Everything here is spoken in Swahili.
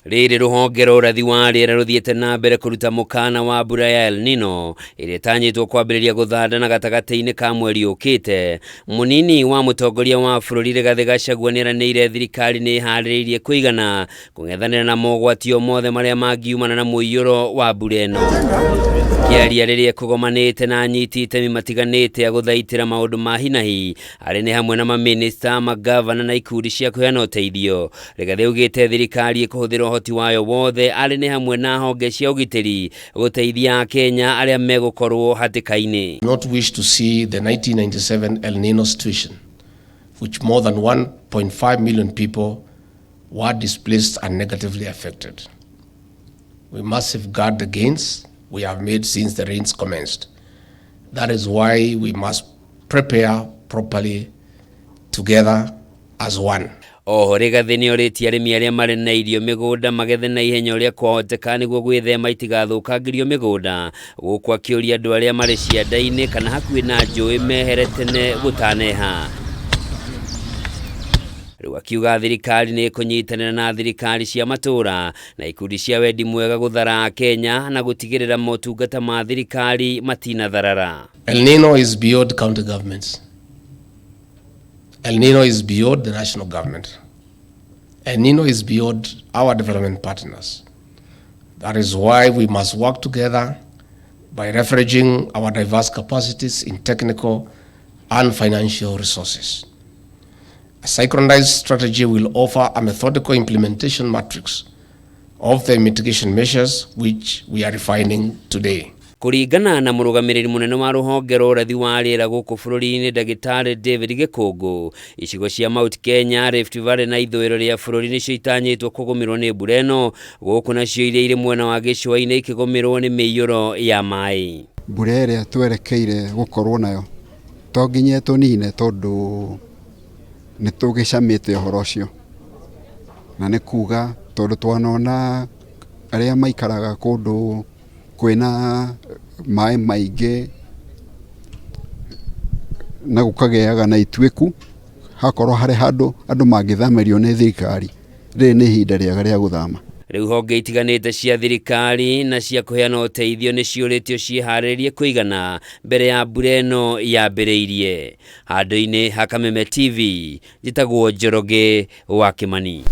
Riri ruhonge rwa urathi wa riera ruthiete na mbere kuruta mukana wa mbura ya ELNINO iria itanyitwo kwambiriria guthandana gatagati-ini ka mweri ukite. Munini wa mutongoria wa bururi Rigathi GACHAGUA nieranĩire thirikari nĩĩharĩrĩirie kũigana kũng'ethanĩra na mogwati o mothe maria mangiumana na mũiyũro wa mbura ĩno. AKIARIA rĩrĩa kũgomanĩte na anyiti itemi matiganĩte a gũthaitĩra maũndũ ma hinahi arĩ nĩ hamwe na maminista, magavana na ikundi cia kũheana ũteithio. Rigathi augĩte thirikari ĩkũhũthĩra ũhoti wayo wothe arĩ nĩ hamwe na honge cia ũgitĩri gũteithia Kenya arĩa megũkorwo hatĩka-inĩ. Not wish to see the 1997 El Nino situation, which more than 1.5 million people were displaced and negatively affected. We must safeguard the gains we have made since the rains commenced. That is why we must prepare properly together as one. Oho Rigathi nĩorĩtie arĩmi arĩa marĩ na irio mĩgũnda magethe na ihenya ũrĩa kwahoteka nĩguo gwĩthema itigathũkangĩrio mĩgũnda, gũkũ akĩũria andũ arĩa marĩ cianda-inĩ kana hakuhĩ na njũĩ mehere tene gũtaneha. Rĩu akiuga thirikari nĩ ĩkũnyitanĩra na thirikari cia matũra na ikundi cia wendi mwega gũthara Kenya na gũtigĩrĩra motungata ma thirikari matinatharara. El Nino is beyond county governments. El Nino is beyond the national government. El Nino is beyond our development partners. That is why we must work together by leveraging our diverse capacities in technical and financial resources. A synchronized strategy will offer a methodical implementation matrix of the mitigation measures which we are refining today. Kũringana na mũrũgamĩrĩri mũnene wa rũhonge rwa ũrathi wa rĩera gũkũ bũrũri-inĩ Ndagĩtarĩ David Gĩkũngũ, icigo cia Mount Kenya, Rift Valley na ithũĩro rĩa bũrũri nĩcio itanyĩtwo kũgũmĩrwo nĩ mbura ĩno, gũkũ nacio iria irĩ mwena wa gĩcũa-inĩ ikĩgũmĩrwo nĩ mĩiyũro ya maĩ. Mbura ĩrĩa twerekeire gũkorwo nayo to nginya tũnine tondũ nĩ tũgĩcamĩte ũhoro ũcio, na nĩ kuuga tondũ twanona arĩa maikaraga kũndũ kwĩna maĩ maingĩ na gũkagĩaga na ituĩku, hakorwo harĩ handũ andũ mangĩthamerio nĩ thirikari, rĩrĩ nĩ ihinda rĩega rĩa gũthama. Rĩu honge itiganĩte cia thirikari na cia kũheana ũteithio nĩ ciũrĩtio ciĩharĩrĩrie kũigana mbere ya mbura ĩno yambĩrĩirie. Handũ-inĩ ha Kameme TV, njĩtagwo Njoroge wa Kimani.